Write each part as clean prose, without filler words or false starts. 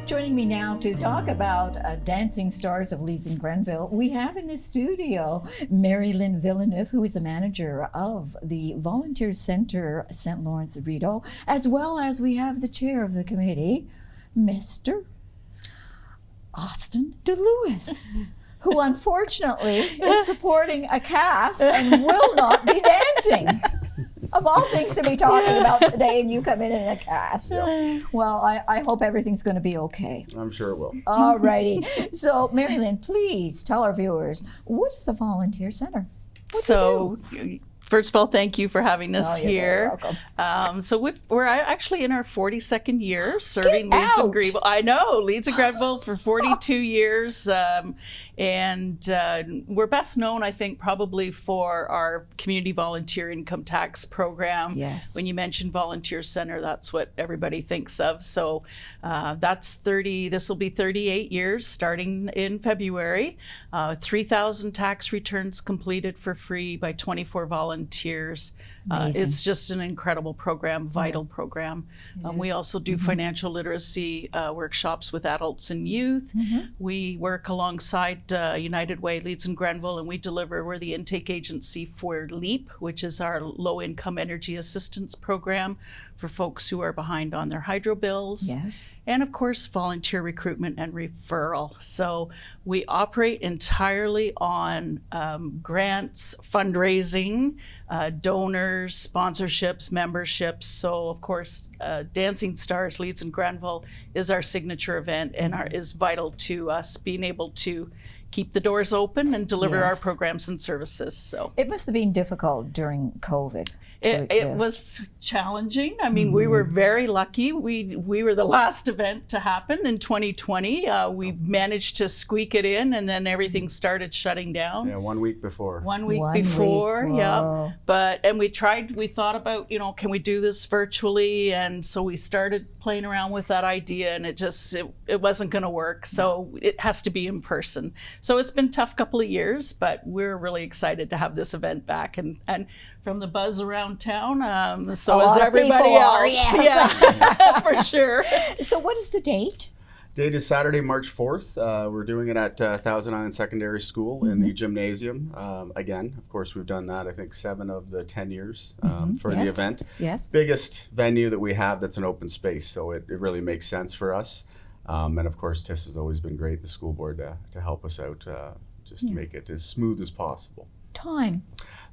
Joining me now to talk about Dancing Stars of Leeds and Grenville, we have in the studio Lynn Villeneuve, who is a manager of the Volunteer Center St. Lawrence Rideau, as well as we have the chair of the committee, Mr. Austin DeLewis, who unfortunately is supporting a cast and will not be dancing. Of all things to be talking about today, and you come in a cast. Yep. Well, I hope everything's going to be okay. I'm sure it will. All righty. So, Lynn, please tell our viewers, what is the Volunteer Center? What do you do? First of all, thank you for having us you're here. very welcome. So we're actually in our 42nd year serving Leeds and Grenville. I know, Leeds and Grenville for 42 years. And we're best known, I think, probably for our community volunteer income tax program. Yes. When you mention Volunteer Center, that's what everybody thinks of. So this will be 38 years starting in February. 3,000 tax returns completed for free by 24 volunteers. It's just an incredible program, vital program. We also do financial literacy workshops with adults and youth. We work alongside United Way, Leeds and Grenville, and we're the intake agency for LEAP, which is our low-income energy assistance program for folks who are behind on their hydro bills. Yes. And of course, volunteer recruitment and referral. So we operate entirely on grants, fundraising, donors, sponsorships, memberships. So of course, Dancing Stars, Leeds and Grenville is our signature event and is vital to us being able to keep the doors open and deliver our programs and services. So it must have been difficult during COVID. It was challenging. I mean, we were very lucky. We were the last event to happen in 2020. We managed to squeak it in, and then everything started shutting down. Yeah, 1 week before. One week before, yeah. And we thought about, can we do this virtually? And so we started playing around with that idea, and it wasn't going to work. So it has to be in person. So it's been a tough couple of years, but we're really excited to have this event back. And from the buzz around town, so is everybody else. Yes. Yeah, for sure. So what is the date? Date is Saturday, March 4th. We're doing it at Thousand Island Secondary School in the gymnasium. Again, of course, we've done that, I think, 7 of the 10 years for the event. Yes. Biggest venue that we have that's an open space, so it really makes sense for us. And of course, TIS has always been great, the school board, to help us out, to make it as smooth as possible. Time?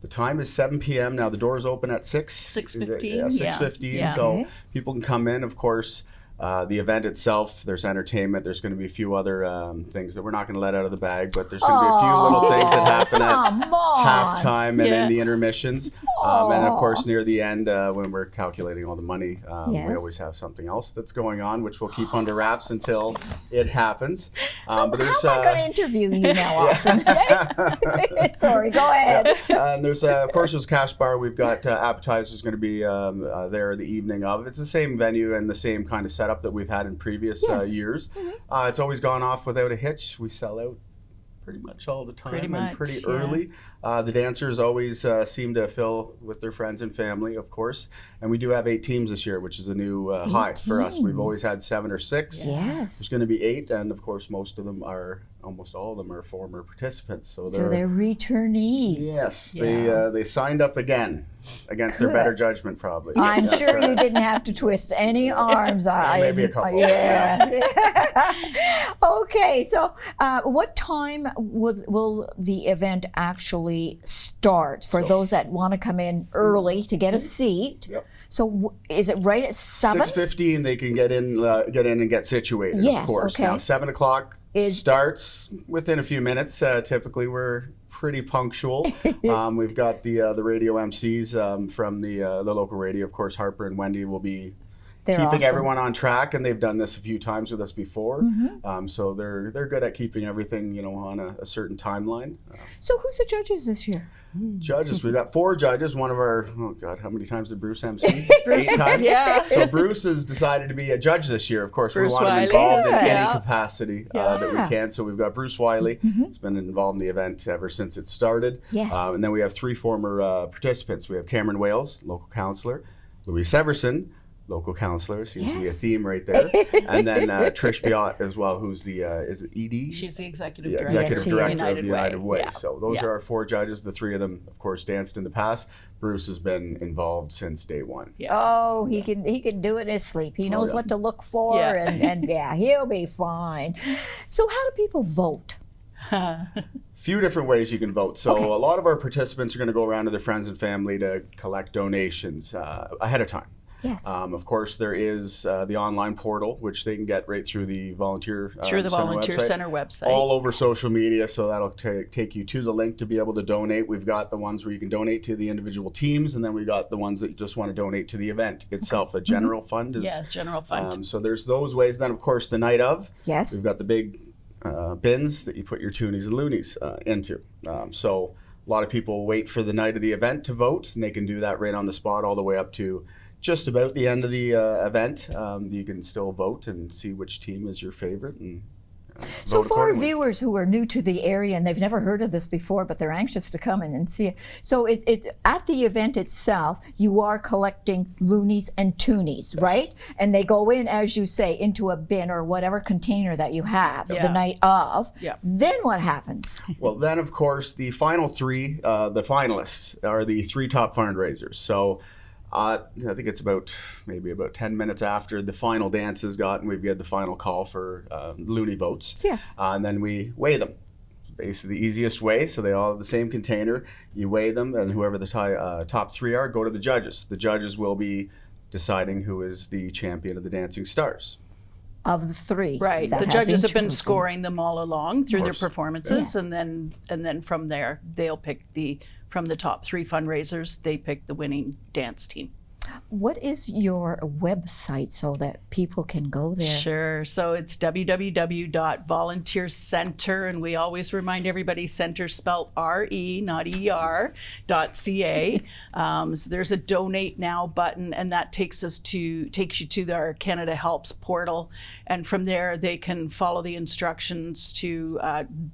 The time is 7 p.m. Now, the doors open at 6:15. Yeah, 6:15. Yeah. So people can come in, of course. The event itself, there's entertainment. There's going to be a few other things that we're not going to let out of the bag, but there's going to be a few little things that happen at halftime and in the intermissions. And of course, near the end, when we're calculating all the money, we always have something else that's going on, which we'll keep under wraps until it happens. But there's, how am I going to interview you now, Austin? Sorry, go ahead. And there's, of course, there's cash bar. We've got appetizers going to be there the evening of. It's the same venue and the same kind of setup that we've had in previous years. It's always gone off without a hitch. We sell out pretty much all the time and pretty early. The dancers always seem to fill with their friends and family, of course. And we do have 8 teams this year, which is a new high for us. We've always had 7 or 6. Yes. There's going to be 8, and of course, almost all of them are former participants. So they're returnees. Yes, they signed up again against their better judgment, probably. I'm sure you didn't have to twist any arms. Maybe a couple. Yeah. Okay, so what time will the event actually start for those that want to come in early to get a seat? Yep. So is it right at 7? 6:15 they can get in and get situated, Yes, of course. okay. Now, 7 o'clock starts within a few minutes. Typically, we're pretty punctual. We've got the radio MCs from the local radio. Of course, Harper and Wendy will be keeping everyone on track, and they've done this a few times with us before. So they're good at keeping everything on a certain timeline. So who's the judges this year? Judges, we've got 4 judges. One of our, how many times did Bruce MC? 8 times. Yeah. So Bruce has decided to be a judge this year. Of course, Bruce we want him Wiley involved in any capacity that we can. So we've got Bruce Wiley. He's been involved in the event ever since it started. Yes. And then we have 3 former participants. We have Cameron Wales, local councillor, Louise Severson, local counselor, seems to be a Yes. theme right there. And then Trish Biot as well, who's the, is it ED? She's the executive The director. executive Yes, she director is. of the United Way. Yeah. So those Yeah. are our 4 judges. The 3 of them, of course, danced in the past. Bruce has been involved since day one. Yeah. Oh, he can do it in his sleep. He knows yeah. what to look for, Yeah. and yeah, he'll be fine. So how do people vote? Few different ways you can vote. So a lot of our participants are going to go around to their friends and family to collect donations ahead of time. Yes. Of course, there is the online portal, which they can get right through the Volunteer Through the Center Volunteer website. Center website. All over social media, so that'll take you to the link to be able to donate. We've got the ones where you can donate to the individual teams, and then we got the ones that you just want to donate to the event itself. A general fund is Yeah, general fund. so there's those ways. Then, of course, the night of, Yes. we've got the big bins that you put your toonies and loonies into. So a lot of people wait for the night of the event to vote, and they can do that right on the spot all the way up to just about the end of the event. You can still vote and see which team is your favorite. And So vote for our accordingly. viewers who are new to the area and they've never heard of this before, but they're anxious to come in and see it. So it's at the event itself, you are collecting loonies and toonies, right? And they go in, as you say, into a bin or whatever container that you have the Yeah. night of. Yeah. Then what happens? Well, then, of course, the final 3, the finalists, are the 3 top fundraisers. So I think it's maybe about 10 minutes after the final dance is gotten, we've got the final call for loony votes. Yes. And then we weigh them. Basically the easiest way, so they all have the same container. You weigh them, and whoever the top 3 are, go to the judges. The judges will be deciding who is the champion of the Dancing Stars. Of the 3. Right. that The judges have been chosen. scoring them all along through their course. performances, Yes. and then from there they'll pick from the top 3 fundraisers. They pick the winning dance team. What is your website so that people can go there? Sure. So it's www.volunteercenter, and we always remind everybody center spelled R-E, not E-R, .ca. So there's a donate now button, and that takes you to our Canada Helps portal, and from there they can follow the instructions to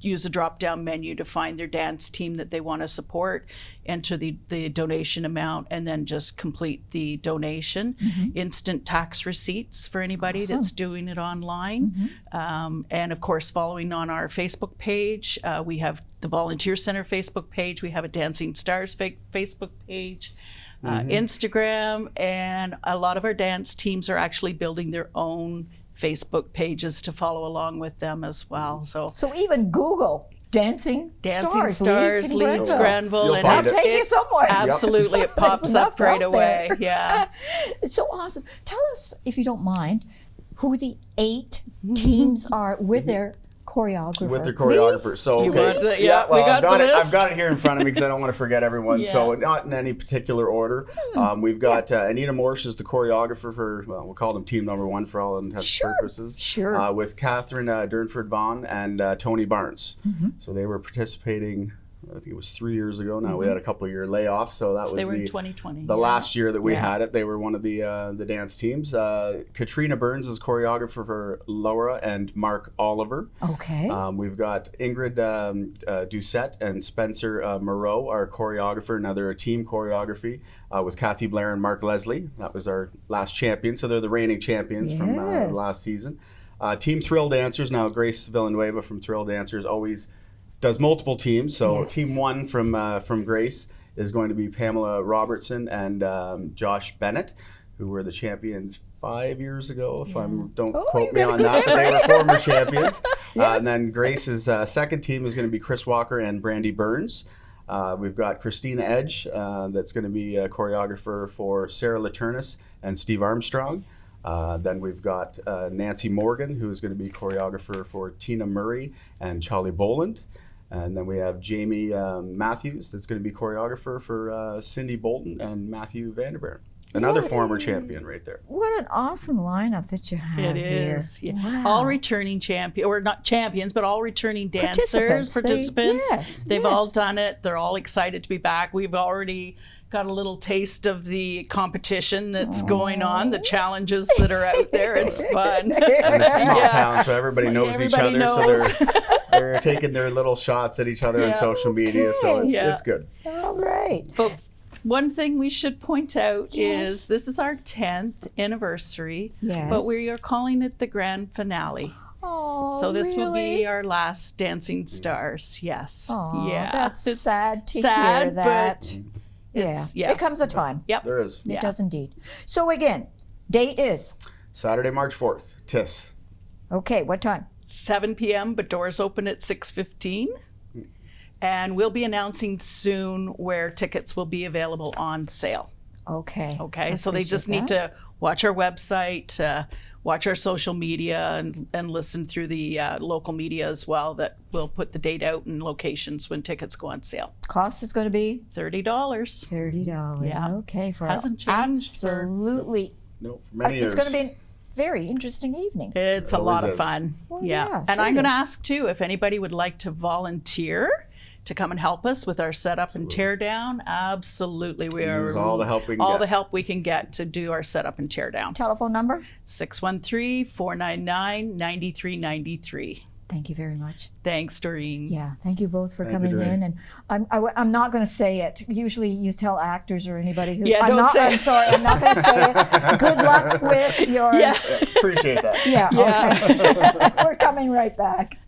use a drop-down menu to find their dance team that they want to support, enter the donation amount, and then just complete the donation. Instant tax receipts for anybody that's doing it online. And of course, following on our Facebook page, we have the Volunteer Center Facebook page, we have a Dancing Stars Facebook page, Instagram, and a lot of our dance teams are actually building their own Facebook pages to follow along with them as well. So even Google Dancing Stars, Leeds, Grenville. Grenville, You'll and find I'll take you somewhere. absolutely, it pops up enough right out away. there. Yeah. It's so awesome. Tell us, if you don't mind, who the 8 teams are with their choreographer. With the choreographer. Please? So You okay. got the- yeah, we got the I've list. got it here in front of me because I don't want to forget everyone. So Yeah. not in any particular order. We've got Anita Morsch is the choreographer for, well, we'll call them team number 1 for all intents and purposes. Sure. With Catherine Durnford Vaughn and Tony Barnes. So they were participating, I think it was 3 years ago now. We had a couple of year layoff, so that was They were in the 2020. the yeah. last year that we Yeah. had it. They were one of the dance teams. Katrina Burns is choreographer for Laura and Mark Oliver. Okay. We've got Ingrid Doucette and Spencer Moreau, our choreographer. Now they're a team choreography with Kathy Blair and Mark Leslie. That was our last champion. So they're the reigning champions from Yes. last season. Team Thrill Dancers. Now Grace Villanueva from Thrill Dancers always does multiple teams. So Yes. team 1 from Grace is going to be Pamela Robertson and Josh Bennett, who were the champions 5 years ago, if don't Oh, quote you me got a on good that, but they were former champions. Yes. And then Grace's second team is going to be Chris Walker and Brandy Burns. We've got Christina Edge, that's going to be a choreographer for Sarah Laturnis and Steve Armstrong. Then we've got Nancy Morgan, who is going to be choreographer for Tina Murray and Charlie Boland. And then we have Jamie Matthews, that's going to be choreographer for Cindy Bolton and Matthew Vanderbeer. Another former champion right there. What an awesome lineup that you have It here. is. Yeah. Wow. All returning champion, or not champions, but all returning dancers, Participants. participants. They- They've yes, all yes. done it. They're all excited to be back. We've already got a little taste of the competition that's going on, the challenges that are out there. It's fun. And it's small Yeah. town, so everybody knows each Everybody other. knows. So they're taking their little shots at each other on Yeah. social media. So Okay. it's Yeah. good. All right. But One thing we should point out Yes. is this is our 10th anniversary, Yes. but we are calling it the grand finale. Oh, So this will really? be our last Dancing Stars. Yes. Oh, yeah. that's It's sad to sad, hear that. but Yeah. it's- yeah. It comes a time. Yep. There is. It Yeah. does indeed. So again, date is Saturday, March 4th, TIS. okay. What time? 7 p.m., but doors open at 6:15. And we'll be announcing soon where tickets will be available on sale. Okay. Okay, so they just need to watch our website, watch our social media, and listen through the local media as well. That will put the date out and locations when tickets go on sale. Cost is going to be $30. $30. Yeah. Okay, for Hasn't changed for- absolutely. No, for many years. It's going to be a very interesting evening. It's a always lot of is. fun. Well, yeah. yeah, And sure I'm going to is. ask too if anybody would like to volunteer to come and help us with our setup and tear down. Absolutely. We are Use all the help we can all get. the help we can get to do our setup and tear down. Telephone number? 613-499-9393. Thank you very much. Thanks, Doreen. Yeah, thank you both for Thank you, coming Doreen. in. And I'm not going to say it. Usually you tell actors or anybody who. Yeah, I'm don't not, say I'm it. sorry, I'm not going to say it. Good luck with your. Yeah. Appreciate that. Yeah, Yeah. okay. We're coming right back.